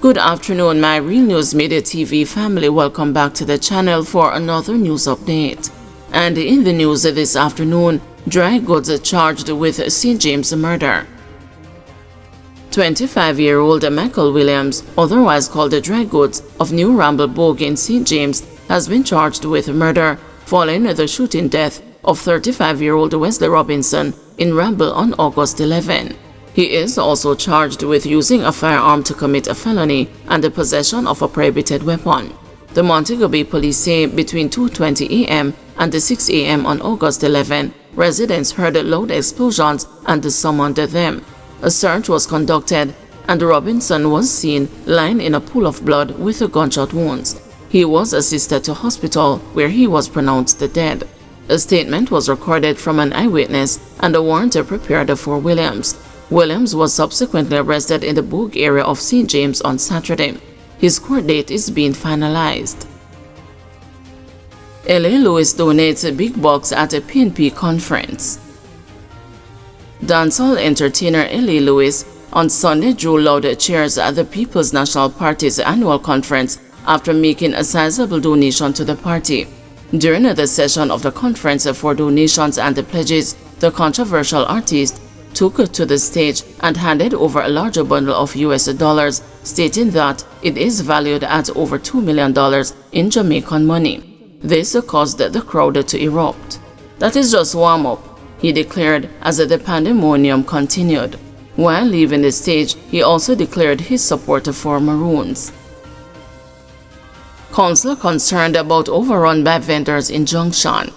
Good afternoon, my Real News Media TV family. Welcome back to the channel for another news update. And in the news this afternoon, dry goods charged with St. James murder. 25-year-old Michael Williams, otherwise called the Dry Goods of New Ramble Bogue in St. James, has been charged with murder following the shooting death of 35-year-old Wesley Robinson in Ramble on August 11. He is also charged with using a firearm to commit a felony and the possession of a prohibited weapon. The Montego Bay police say between 2:20 a.m. and 6 a.m. on August 11, residents heard loud explosions and summoned them. A search was conducted and Robinson was seen lying in a pool of blood with gunshot wounds. He was assisted to hospital where he was pronounced dead. A statement was recorded from an eyewitness and a warrant prepared for Williams. Williams was subsequently arrested in the Bogue area of St. James on Saturday. His court date is being finalized. LA Lewis donates big bucks at a PNP conference. Dancehall entertainer LA Lewis on Sunday drew loud cheers at the People's National Party's annual conference after making a sizable donation to the party. During the session of the conference for donations and the pledges, the controversial artist took to the stage and handed over a larger bundle of US dollars, stating that it is valued at over $2 million in Jamaican money. This caused the crowd to erupt. "That is just warm-up," he declared as the pandemonium continued. While leaving the stage, he also declared his support for Maroons. Council concerned about overrun by vendors in Junction.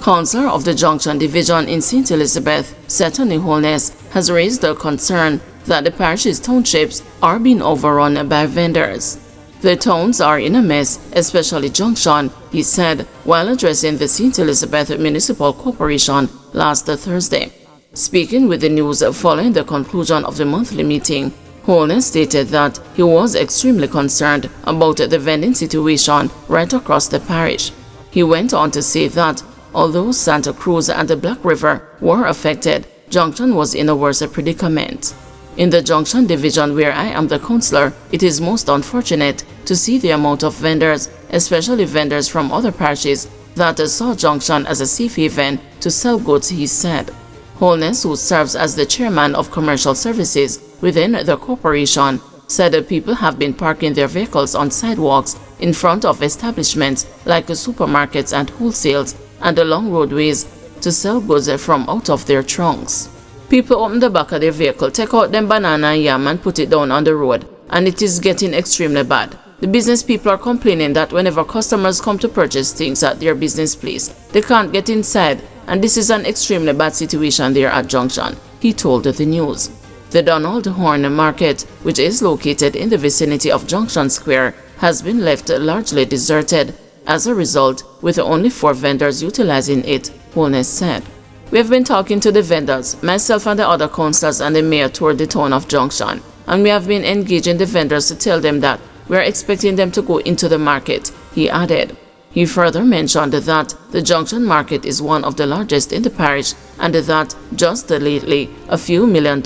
Councillor of the Junction Division in St. Elizabeth, Setony Holness, has raised a concern that the parish's townships are being overrun by vendors. "The towns are in a mess, especially Junction," he said while addressing the St. Elizabeth Municipal Corporation last Thursday. Speaking with the news following the conclusion of the monthly meeting, Holness stated that he was extremely concerned about the vending situation right across the parish. He went on to say that although Santa Cruz and the Black River were affected, Junction was in a worse predicament. "In the Junction Division where I am the councillor, it is most unfortunate to see the amount of vendors, especially vendors from other parishes, that saw Junction as a safe haven to sell goods," he said. Holness, who serves as the chairman of commercial services within the corporation, said people have been parking their vehicles on sidewalks in front of establishments like supermarkets and wholesales and along roadways to sell goods from out of their trunks. People open the back of their vehicle, take out them banana and yam and put it down on the road, and it is getting extremely bad. The business people are complaining that whenever customers come to purchase things at their business place, they can't get inside, and this is an extremely bad situation there at Junction, he told the news. The Donald Horn Market, which is located in the vicinity of Junction Square, has been left largely deserted. As a result, with only 4 vendors utilizing it, Holness said. "We have been talking to the vendors. Myself and the other councillors and the mayor toured the town of Junction, and we have been engaging the vendors to tell them that we are expecting them to go into the market," he added. He further mentioned that the Junction market is one of the largest in the parish and that just lately a few $1 million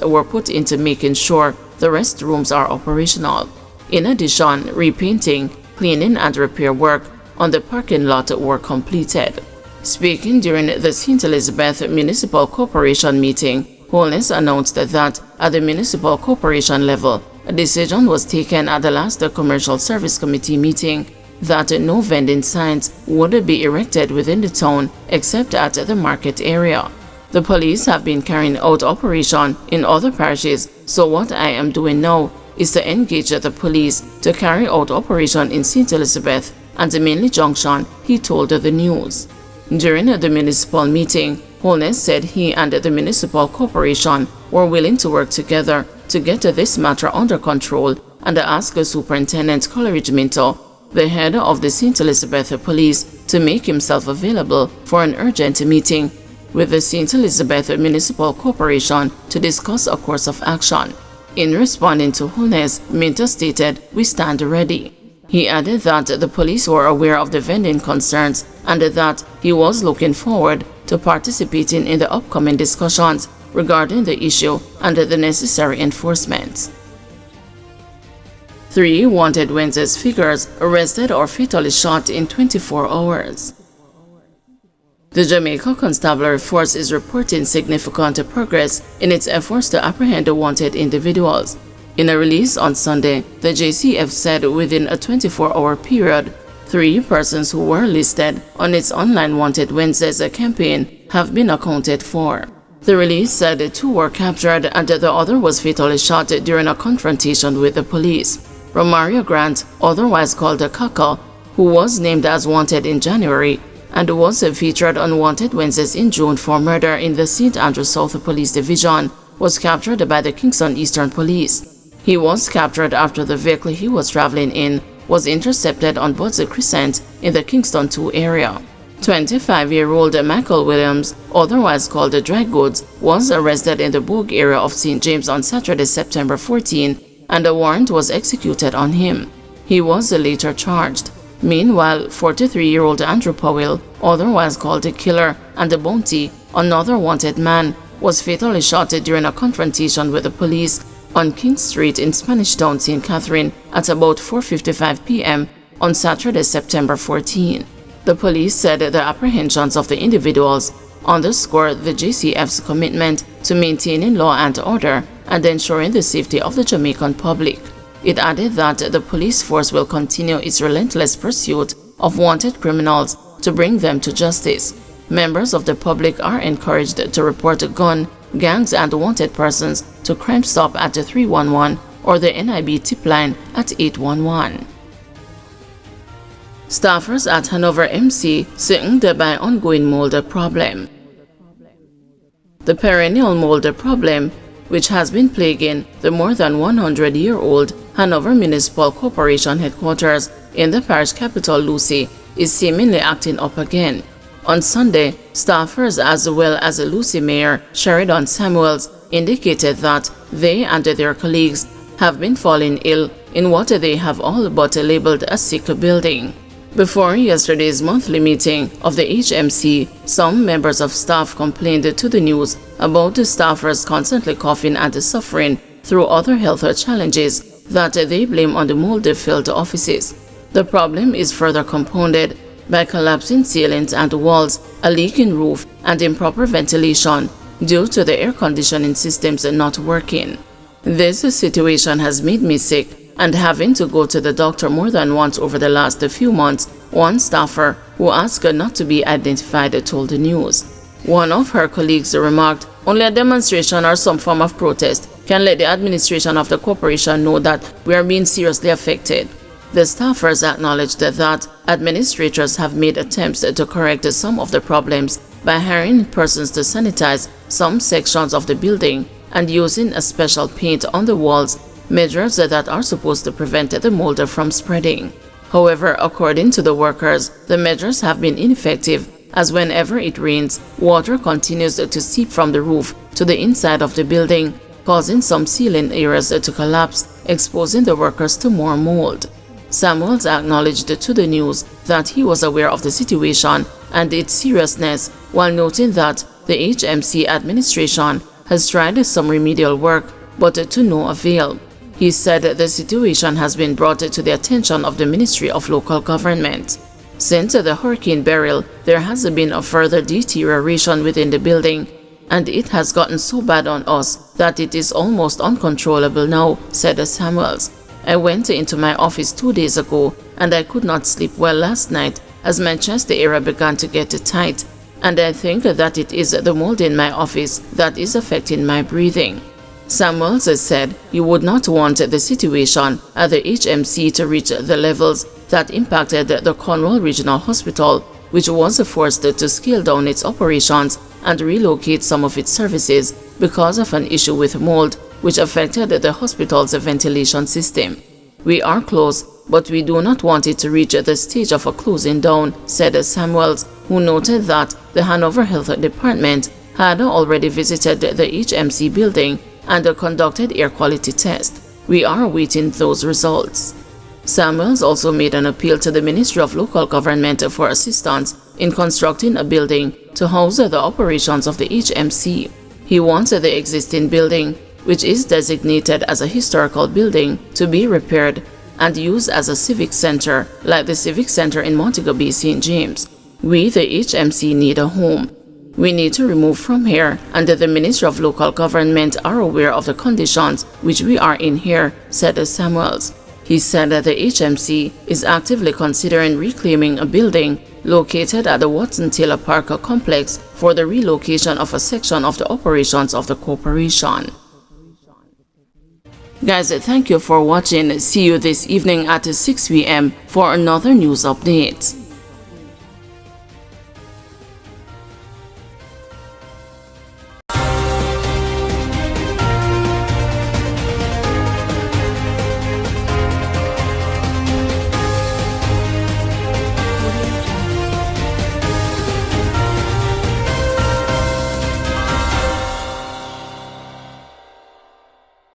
were put into making sure the restrooms are operational. In addition, repainting, cleaning and repair work on the parking lot were completed. Speaking during the St. Elizabeth Municipal Corporation meeting, Holness announced that at the Municipal Corporation level, a decision was taken at the last Commercial Service Committee meeting that no vending signs would be erected within the town except at the market area. "The police have been carrying out operation in other parishes, so what I am doing now is to engage the police to carry out operation in St. Elizabeth and mainly Junction," he told the news. During the municipal meeting, Holness said he and the municipal corporation were willing to work together to get this matter under control and asked Superintendent Coleridge Minto, the head of the St. Elizabeth Police, to make himself available for an urgent meeting with the St. Elizabeth Municipal Corporation to discuss a course of action. In responding to Holness, Minto stated, "We stand ready." He added that the police were aware of the vending concerns and that he was looking forward to participating in the upcoming discussions regarding the issue and the necessary enforcement. 3 wanted Wednesday's figures arrested or fatally shot in 24 hours. The Jamaica Constabulary Force is reporting significant progress in its efforts to apprehend the wanted individuals. In a release on Sunday, the JCF said within a 24-hour period, 3 persons who were listed on its online Wanted Wednesdays campaign have been accounted for. The release said 2 were captured and the other was fatally shot during a confrontation with the police. Romario Grant, otherwise called Kaka, who was named as wanted in January and was featured on Wanted Wednesdays in June for murder in the St. Andrew South Police Division, was captured by the Kingston Eastern Police. He was captured after the vehicle he was traveling in was intercepted on Budsey Crescent in the Kingston 2 area. 25-year-old Michael Williams, otherwise called Dry Goods, was arrested in the Bogue area of St. James on Saturday, September 14, and a warrant was executed on him. He was later charged. Meanwhile, 43-year-old Andrew Powell, otherwise called the Killer and the Bounty, another wanted man, was fatally shot during a confrontation with the police on King Street in Spanish Town, St. Catherine at about 4:55 p.m. on Saturday, September 14. The police said the apprehensions of the individuals underscore the JCF's commitment to maintaining law and order and ensuring the safety of the Jamaican public. It added that the police force will continue its relentless pursuit of wanted criminals to bring them to justice. Members of the public are encouraged to report gun, gangs and wanted persons to Crime Stop at 311 or the NIB tip line at 811. Staffers at Hanover MC threatened by ongoing mold problem. The perennial mold problem, which has been plaguing the more than 100-year-old Hanover Municipal Corporation headquarters in the parish capital Lucy, is seemingly acting up again. On Sunday, staffers as well as Lucy Mayor Sheridan Samuels indicated that they and their colleagues have been falling ill in what they have all but labeled a sick building. Before yesterday's monthly meeting of the HMC, some members of staff complained to the news about the staffers constantly coughing and suffering through other health challenges that they blame on the mold-filled offices. The problem is further compounded by collapsing ceilings and walls, a leaking roof, and improper ventilation due to the air conditioning systems not working. This situation has made me sick, and having to go to the doctor more than once over the last few months, one staffer who asked not to be identified told the news. One of her colleagues remarked, "Only a demonstration or some form of protest can let the administration of the corporation know that we are being seriously affected." The staffers acknowledged that administrators have made attempts to correct some of the problems by hiring persons to sanitize some sections of the building and using a special paint on the walls, measures that are supposed to prevent the mold from spreading. However, according to the workers, the measures have been ineffective, as whenever it rains, water continues to seep from the roof to the inside of the building, causing some ceiling areas to collapse, exposing the workers to more mold. Samuels acknowledged to the news that he was aware of the situation and its seriousness, while noting that the HMC administration has tried some remedial work, but to no avail. He said the situation has been brought to the attention of the Ministry of Local Government. Since the Hurricane Beryl, there has been a further deterioration within the building, and it has gotten so bad on us that it is almost uncontrollable now, said Samuels. I went into my office 2 days ago, and I could not sleep well last night as my chest area began to get tight, and I think that it is the mold in my office that is affecting my breathing. Samuels said he would not want the situation at the HMC to reach the levels that impacted the Cornwall Regional Hospital, which was forced to scale down its operations and relocate some of its services because of an issue with mold, which affected the hospital's ventilation system. We are close, but we do not want it to reach the stage of a closing down, said Samuels, who noted that the Hanover Health Department had already visited the HMC building and conducted air quality tests. We are awaiting those results. Samuels also made an appeal to the Ministry of Local Government for assistance in constructing a building to house the operations of the HMC. He wants the existing building, which is designated as a historical building, to be repaired and used as a civic center, like the Civic Center in Montego Bay, St. James. We, the HMC, need a home. We need to remove from here, and the Ministry of Local Government are aware of the conditions which we are in here, said Samuels. He said that the HMC is actively considering reclaiming a building located at the Watson-Taylor Park complex for the relocation of a section of the operations of the corporation. Guys, thank you for watching. See you this evening at 6 p.m. for another news update.